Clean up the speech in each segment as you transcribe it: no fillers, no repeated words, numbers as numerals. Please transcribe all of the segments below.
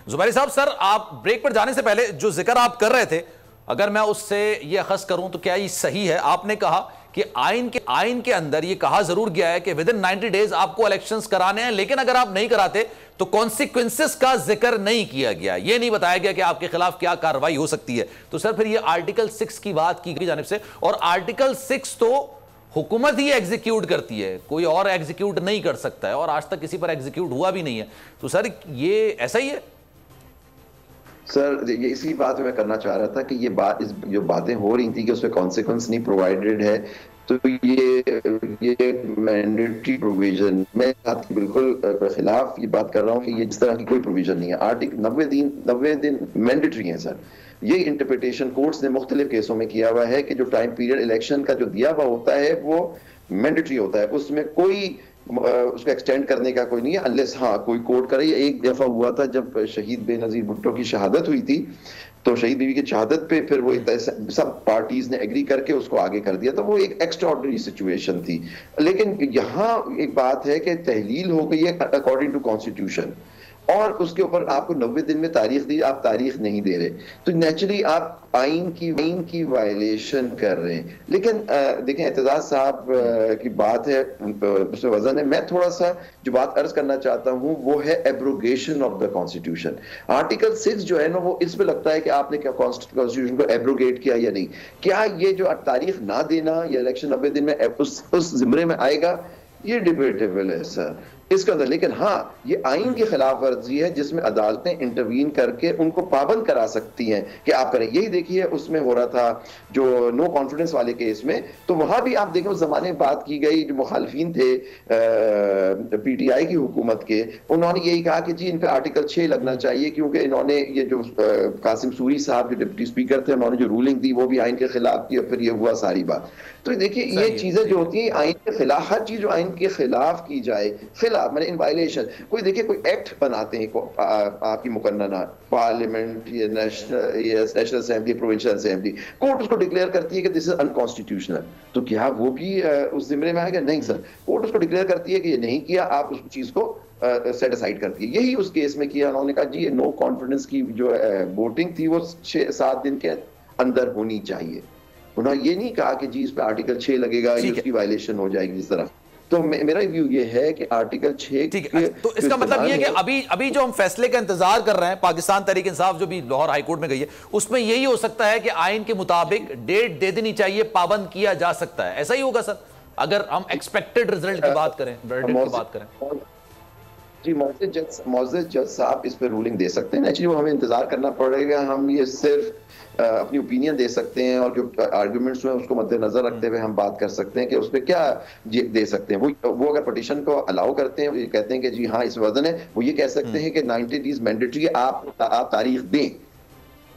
जुबैरी साहब, सर आप ब्रेक पर जाने से पहले जो जिक्र आप कर रहे थे, अगर मैं उससे ये अखज़ करूं तो क्या ये सही है? आपने कहा कि आइन के अंदर ये कहा जरूर गया है कि विद इन 90 डेज आपको इलेक्शंस कराने हैं, लेकिन अगर आप नहीं कराते तो कॉन्सिक्वेंसेस का जिक्र नहीं किया गया, ये नहीं बताया गया कि आपके खिलाफ क्या कार्रवाई हो सकती है। तो सर फिर ये आर्टिकल 6 की बात की गई जानिब से, और आर्टिकल 6 तो हुकूमत ही एग्जीक्यूट करती है, कोई और एग्जीक्यूट नहीं कर सकता है, और आज तक किसी पर एग्जीक्यूट हुआ भी नहीं है। तो सर ये ऐसा ही है? सर ये इसी बात मैं करना चाह रहा था कि ये बात, जो बातें हो रही थी कि उसमें कॉन्सिक्वेंस नहीं प्रोवाइडेड है, तो ये मैंडेटरी प्रोविजन, मैं आपके बिल्कुल खिलाफ ये बात कर रहा हूँ कि ये जिस तरह की कोई प्रोविजन नहीं है। आर्टिकल 90 दिन मैंडेटरी है सर। ये इंटरप्रिटेशन कोर्ट्स ने मुख्तलिफ केसों में किया हुआ है कि जो टाइम पीरियड इलेक्शन का जो दिया हुआ होता है वो मैंडेटरी होता है, उसमें कोई उसको एक्सटेंड करने का कोई नहीं है, अनलेस हाँ कोई कोर्ट करे। एक दफा हुआ था जब शहीद बेनजीर भुट्टो की शहादत हुई थी, तो शहीद बीवी की शहादत पे फिर वो सब पार्टीज ने एग्री करके उसको आगे कर दिया, तो वो एक एक्स्ट्राऑर्डिनरी सिचुएशन थी। लेकिन यहाँ एक बात है कि तहलील हो गई है अकॉर्डिंग टू कॉन्स्टिट्यूशन, और उसके ऊपर आपको 90 दिन में तारीख दी, आप तारीख नहीं दे रहे, तो नेचुरली आप आइन की वायलेशन कर रहे हैं। लेकिन देखें, एतजाज साहब की बात है, उसमें वजन है। मैं थोड़ा सा जो बात अर्ज करना चाहता हूं वो है abrogation of the constitution. Article 6 जो है ना, वो इसमें लगता है कि आपने क्या कॉन्स्टिट्यूशन को एब्रोगेट किया या नहीं। क्या ये जो तारीख ना देना या इलेक्शन 90 दिन में उस जिम्रे में आएगा, ये डिबेटेबल है सर इसके अंदर। लेकिन हाँ, ये आइन की खिलाफ वर्जी है जिसमें अदालतें इंटरवीन करके उनको पाबंद करा सकती हैं कि आप करें। यही देखिए उसमें हो रहा था जो नो कॉन्फिडेंस वाले केस में, तो वहां भी आप देखें उस जमाने में बात की गई, जो मुखालफिन थे पीटीआई की हुकूमत के, उन्होंने यही कहा कि जी इन पर आर्टिकल 6 लगना चाहिए, क्योंकि इन्होंने ये जो कासिम सूरी साहब जो डिप्टी स्पीकर थे, उन्होंने जो रूलिंग दी वो भी आइन के खिलाफ की, और फिर ये हुआ सारी बात। तो देखिए ये चीजें जो होती है आइन के खिलाफ, हर चीज जो आइन के खिलाफ की जाए, खिलाफ मैंने इन वायलेशन, कोई देखिए कोई एक्ट बनाते हैं आपकी मुकन्नना पार्लियामेंट या national assembly, provincial assembly, court उसको डिक्लेयर करती है कि दिस इज अनकॉन्स्टिट्यूशनल, तो क्या वो भी उस जिम्मे में आएगा? नहीं सर, कोर्ट उसको डिक्लेयर करती है कि ये नहीं किया, आप उस चीज को सेट असाइड करती है। यही उस केस में किया, उन्होंने कहा जी ये नो कॉन्फिडेंस की जो वोटिंग थी वो 6-7 दिन के अंदर होनी चाहिए। उन्होंने ये नहीं कहा कि जी इस पे आर्टिकल 6 लगेगा, ये उसकी वायलेशन हो जाएगी इस तरह। तो मेरा व्यू ये है कि आर्टिकल 6 ठीक है, तो इसका मतलब ये है कि अभी जो हम फैसले का इंतजार कर रहे हैं, पाकिस्तान तहरीक इंसाफ जो भी लाहौर हाई कोर्ट में गई है, उसमें यही हो सकता है कि आइन के मुताबिक डेट दे देनी चाहिए, पाबंद किया जा सकता है, ऐसा ही होगा सर अगर हम एक्सपेक्टेड रिजल्ट की बात करें, वर्डिक्ट की बात करें? जी मोअज़्ज़ज़ जज साहब इस पर रूलिंग दे सकते हैं, एक्चुअली वो हमें इंतजार करना पड़ेगा। हम ये सिर्फ अपनी ओपिनियन दे सकते हैं, और जो आर्गुमेंट्स हैं उसको मद्देनजर रखते हुए हम बात कर सकते हैं कि उस पर क्या दे सकते हैं। वो अगर पटिशन को अलाउ करते हैं, वो ये कहते हैं कि जी हाँ इस वजन है, वो ये कह सकते हैं कि 90 डेज मैंडेटरी, आप तारीख दें,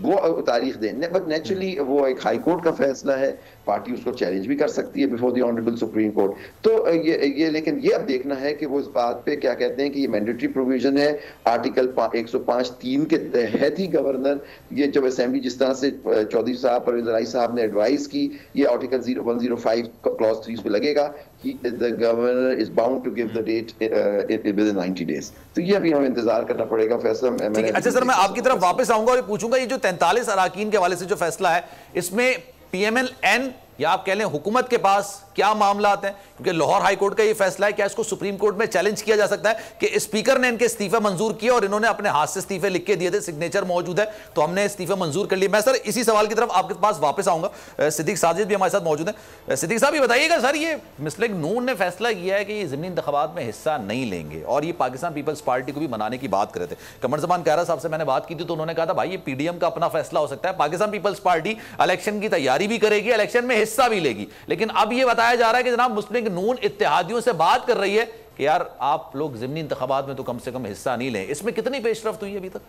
वो तारीख दें। बट नेचुरली वो एक हाई कोर्ट का फैसला है, पार्टी उसको चैलेंज भी कर सकती है before the honourable supreme court. तो ये लेकिन ये अब देखना है कि वो इस बात पे क्या कहते हैं कि ये मैंडेटरी प्रोविजन है आर्टिकल 105(3) के तहत ही गवर्नर, ये जब असेंबली जिस तरह से चौधरी साहब परवेज राई साहब ने एडवाइस की, ये आर्टिकल 105 क्लॉज 3 पे लगेगा कि the governor is bound to give the date within 90 days. तो ये अभी हमें इंतजार करना पड़ेगा फैसला। अच्छा सर, मैं आपकी तरफ वापस आऊंगा और पूछूंगा ये जो 43 अराकीन के हवाले से जो फैसला है, इसमें PMLN या आप कह लें हुकूमत के पास क्या मामला आते हैं? क्योंकि लाहौर हाई कोर्ट का ये फैसला है, क्या इसको सुप्रीम कोर्ट में चैलेंज किया जा सकता है कि स्पीकर ने इनके इस्तीफे मंजूर किए और इन्होंने अपने हाथ से इस्तीफे लिख के दिए थे, सिग्नेचर मौजूद है, तो हमने इस्तीफे मंजूर कर लिए। मैं सर इसी सवाल की तरफ आपके पास वापस आऊंगा। सिद्दीक साजिद भी हमारे साथ मौजूद है। सिद्दीक साहब ये बताइएगा सर, ये मुस्लिम नून ने फैसला किया है कि ये ज़िमनी इंतखाबात में हिस्सा नहीं लेंगे, और ये पाकिस्तान पीपल्स पार्टी को भी मनाने की बात कर रहे थे। कमर ज़मान कायरा साहब से मैंने बात की थी तो उन्होंने कहा था भाई ये PDM का अपना फैसला हो सकता है, पाकिस्तान पीपल्स पार्टी इलेक्शन की तैयारी भी करेगी, इलेक्शन में हिस्सा भी लेगी। लेकिन अब ये बताया जा रहा है कि जनाब मुस्लिम नून इत्तेहादियों से बात कर रही है कि यार आप लोग ज़िमनी इंतखाबात में तो कम से कम हिस्सा नहीं लें। इसमें कितनी पेशरफ्त हुई अभी तक?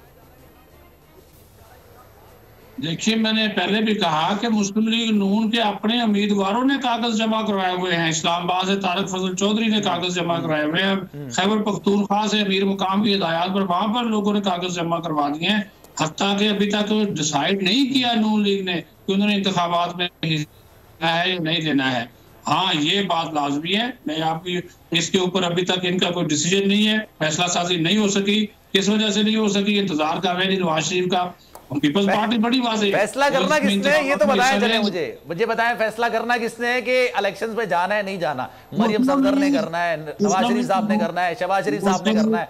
देखिए, मैंने पहले भी कहा कि मुस्लिम लीग नून के अपने उम्मीदवारों ने कागज जमा करवाए हुए हैं। इस्लामाबाद से तारिक फजल चौधरी ने कागज जमा करवाए हुए हैं, खैबर पख्तूनख्वा से अमीर मुकाम की हिदायत पर वहां पर लोगों ने कागज जमा करवा दिए हैं। हत्ता कि अभी तक डिसाइड नहीं किया नून लीग ने कि उन्होंने इंतखाबात में हिस्सा है या नहीं देना है। हाँ, ये बात लाजमी है, मैं आपकी इसके ऊपर अभी तक इनका कोई डिसीजन नहीं है, फैसला साजी नहीं हो सकी। किस वजह से नहीं हो सकी, इंतजार कर रहे हैं नवाज शरीफ का। पीपल्स पार्टी बड़ी वाज़ेह फैसला करना किसने है ये तो बताएं, चले मुझे बताएं फैसला करना किसने है कि इलेक्शंस में जाना है नहीं जाना। मरियम सफदर ने करना है, नवाज शरीफ साहब ने करना है, शहबाज शरीफ साहब ने करना है?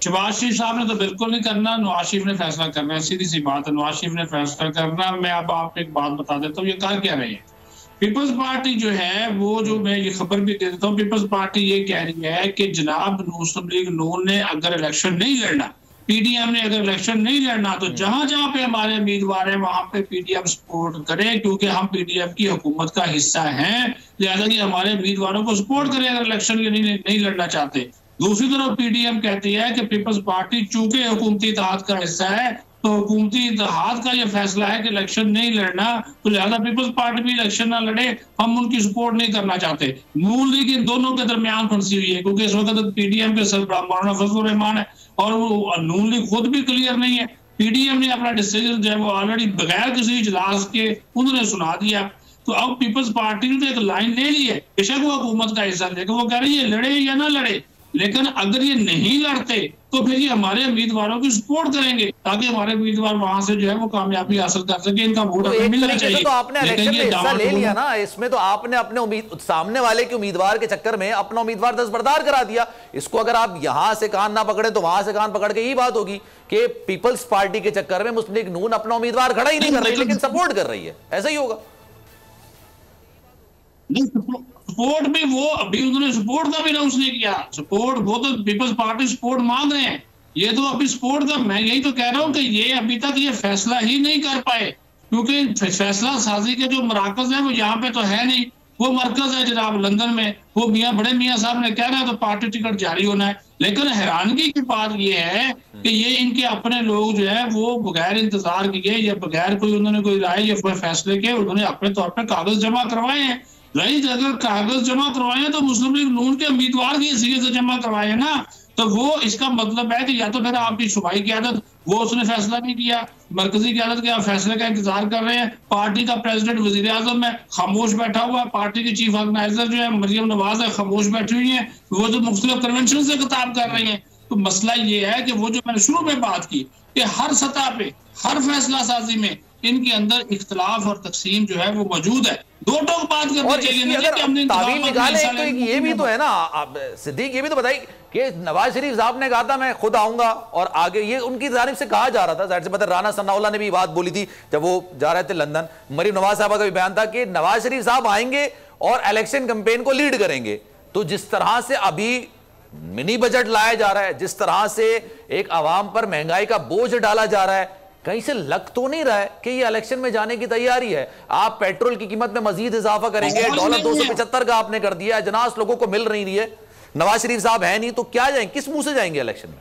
शहबाज शरीफ साहब ने तो बिल्कुल नहीं करना, नवाज शरीफ ने फैसला करना है, सीधी सी बात है, नवाज शरीफ ने फैसला करना। मैं अब आपको एक बात बता देता हूँ, ये कर क्या रहे हैं पीपल्स पार्टी जो है वो, जो मैं ये खबर भी दे देता हूँ, पीपल्स पार्टी ये कह रही है कि जनाब मुस्लिम लीग नून ने अगर इलेक्शन नहीं लड़ना, पीडीएम ने अगर इलेक्शन नहीं लड़ना, तो जहां जहां पे हमारे उम्मीदवार हैं वहां पे पीडीएम सपोर्ट करे, क्योंकि हम पीडीएम की हुकूमत का हिस्सा हैं, लिहाजा कि हमारे उम्मीदवारों को सपोर्ट करें अगर इलेक्शन नहीं लड़ना चाहते। दूसरी तरफ पीडीएम कहती है कि पीपल्स पार्टी चूंकि हुकूमती इत्तेहाद का हिस्सा है, तो हुकूमती इत्तेहाद का ये फैसला है कि इलेक्शन नहीं लड़ना, तो लिहाजा पीपल्स पार्टी भी इलेक्शन ना लड़े, हम उनकी सपोर्ट नहीं करना चाहते। नून लीग इन दोनों के दरमियान फंसी हुई है, क्योंकि इस वक्त पीडीएम के सरबराह मौलाना फजलुर रहमान है और वो नून लीग खुद भी क्लियर नहीं है। पीडीएम ने अपना डिसीजन जो है वो ऑलरेडी बगैर किसी इजलास के उन्होंने सुना दिया। तो अब पीपल्स पार्टी ने तो एक लाइन ले ली है, बेशक वो हुकूमत का हिस्सा, लेकिन वो कह रही है लड़े या ना लड़े, लेकिन अगर ये नहीं लड़ते तो फिर ये हमारे उम्मीदवारों की सपोर्ट करेंगे ताकि हमारे उम्मीदवार वहां से जो है वो कामयाबी हासिल कर सके, इनका वोट तो मिलना चाहिए। तो आपने इलेक्शन में हिस्सा ले लिया ना, इसमें तो आपने अपने सामने वाले के उम्मीदवार के चक्कर में अपना उम्मीदवार दस्तबरदार करा दिया। इसको अगर आप यहां से कान ना पकड़े तो वहां से कान पकड़ के यही बात होगी कि पीपल्स पार्टी के चक्कर में मुस्लिम लीग नून अपना उम्मीदवार खड़ा ही नहीं कर रही लेकिन सपोर्ट कर रही है, ऐसा ही होगा। सपोर्ट भी वो अभी उन्होंने सपोर्ट का भी अनाउंस नहीं किया, सपोर्ट वो तो पीपल्स पार्टी सपोर्ट मांग रहे हैं, ये तो अभी सपोर्ट का, मैं यही तो कह रहा हूं कि ये अभी तक ये फैसला ही नहीं कर पाए, क्योंकि फैसला साजी के जो मराकज है वो यहाँ पे तो है नहीं, वो मरकज है जनाब लंदन में, वो बड़े मियाँ साहब ने कहना है तो पार्टी टिकट जारी होना है। लेकिन हैरानगी की बात ये है कि ये इनके अपने लोग जो है वो बगैर इंतजार किए या बगैर कोई उन्होंने कोई राय या कोई फैसले के उन्होंने अपने तौर पर कागज जमा करवाए हैं। राइट, अगर कागज जमा करवाए तो मुस्लिम लीग नून के उम्मीदवार की हैसियत से जमा करवाए ना, तो वो इसका मतलब है कि या तो फिर आपकी सूबाई क़यादत वो उसने फैसला नहीं किया, मरकजी क़यादत के आप फैसले का इंतजार कर रहे हैं, पार्टी का प्रेसिडेंट वजीर आजम है खामोश बैठा हुआ, पार्टी की चीफ ऑर्गेनाइजर जो है मरियम नवाज है खामोश बैठी हुई है, वो जो मुख्तलिफ कन्वेंशन से खिताब कर रही है। तो मसला ये है कि वो जो मैंने शुरू में बात की कि हर सतह पे हर फैसला साजी में इनके अंदर इख्तलाफ और तकसीम जो है वो मौजूद है। दो टोक बात करनी चाहिए। अगर तावील निकाले तो ये भी तो है ना सिद्दीक, ये भी तो बताइए कि नवाज शरीफ साहब ने कहा था मैं खुद आऊंगा और आगे ये उनकी जानिब से कहा जा रहा था, जाहिर सी बात है राना सनाउल्लाह ने भी बात बोली थी जब वो जा रहे थे लंदन, मरीम नवाज साहब का भी बयान था कि नवाज शरीफ साहब आएंगे और इलेक्शन कैंपेन को लीड करेंगे। तो जिस तरह से अभी मिनी बजट लाया जा रहा है, जिस तरह से एक आवाम पर महंगाई का बोझ डाला जा रहा है, कहीं से लग तो नहीं रहा है कि ये इलेक्शन में जाने की तैयारी है। आप पेट्रोल की कीमत में मजीद इजाफा करेंगे, डॉलर 275 का आपने कर दिया, अजनास लोगों को मिल रही है, नवाज शरीफ साहब है नहीं, तो क्या जाएंगे, किस मुंह से जाएंगे इलेक्शन में?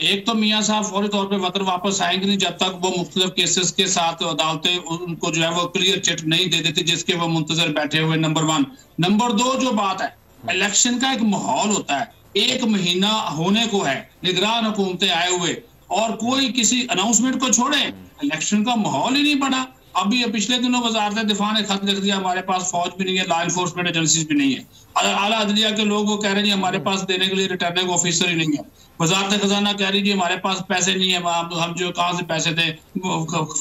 एक तो मियां साहब फौरी तौर पे वतन वापस आएंगे नहीं जब तक वो मुख्तलिफ केसेस के साथ अदालतें उनको जो है वो क्लियर चिट नहीं दे देती जिसके वो मुंतजर बैठे हुए। नंबर 1। नंबर 2 जो बात है, इलेक्शन का एक माहौल होता है, 1 महीना होने को है, निगरान हुकूमतें आए हुए और कोई किसी अनाउंसमेंट को छोड़े, इलेक्शन का माहौल ही नहीं बना। अभी पिछले दिनों वजारत दिफा ने खत लिख दिया हमारे पास फौज भी नहीं है, लॉ एनफोर्समेंट एजेंसीज भी नहीं है, आला अदलिया के लोग वो कह रहे हैं हमारे पास देने के लिए रिटर्निंग ऑफिसर ही नहीं है, वजारत खजाना कह रही है हमारे पास पैसे नहीं है, हम जो कहाँ से पैसे दें,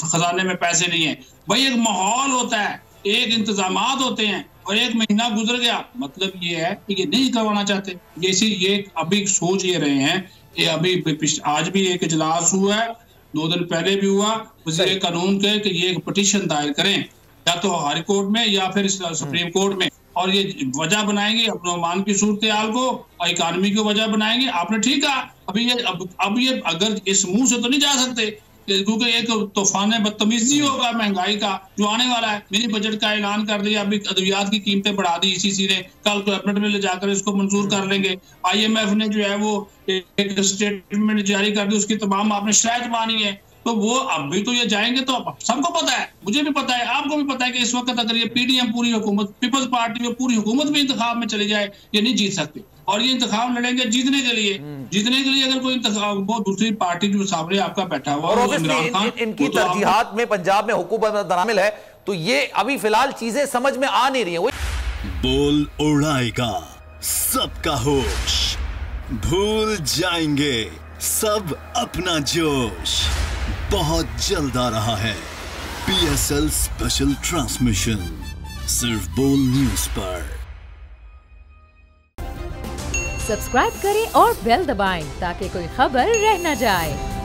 खजाने में पैसे नहीं है। भाई एक माहौल होता है, एक इंतजामात होते हैं और 1 महीना गुजर गया, मतलब ये है कि ये नहीं करवाना चाहते। ये अभी सोच ये रहे हैं, ये अभी आज भी एक इजलास हुआ है, 2 दिन पहले भी हुआ, वज़ीर कानून के कि ये एक पिटीशन दायर करें या तो हाई कोर्ट में या फिर सुप्रीम कोर्ट में, और ये वजह बनाएंगे अपने ओमान की सूरत हाल को और इकानमी की वजह बनाएंगे। आपने ठीक कहा, अब ये अगर इस मुंह से तो नहीं जा सकते क्योंकि एक तूफान बदतमीजी होगा महंगाई का जो आने वाला है। मिनी बजट का ऐलान कर दिया, अभी अद्वियात की कीमतें बढ़ा दी ICC ने, कल कैबिनेट में ले जाकर इसको मंजूर कर लेंगे। IMF ने जो है वो एक स्टेटमेंट जारी कर दी, उसकी तमाम आपने शराइत मानी है, तो वो अब भी तो ये जाएंगे। तो सबको पता है, मुझे भी पता है, आपको भी पता है कि इस वक्त अगर ये PDM पूरी हुकूमत, पीपल्स पार्टी में पूरी हुकूमत भी इंतखाब में चले जाए, ये नहीं जीत सकते। और ये इंतखाब लड़ेंगे जीतने के लिए अगर कोई इंतखाब, वो दूसरी पार्टी जो सामने आपका बैठा हुआ और इनकी तरजीहात में पंजाब में हुकूमत शामिल है, तो ये अभी फिलहाल चीजें समझ में आ नहीं रही है। बोल उड़ाएगा सबका होश। भूल जाएंगे सब अपना जोश। बहुत जल्द आ रहा है PSL स्पेशल ट्रांसमिशन सिर्फ बोल न्यूज पर। सब्सक्राइब करें और बेल दबाएं ताकि कोई खबर रह न जाए।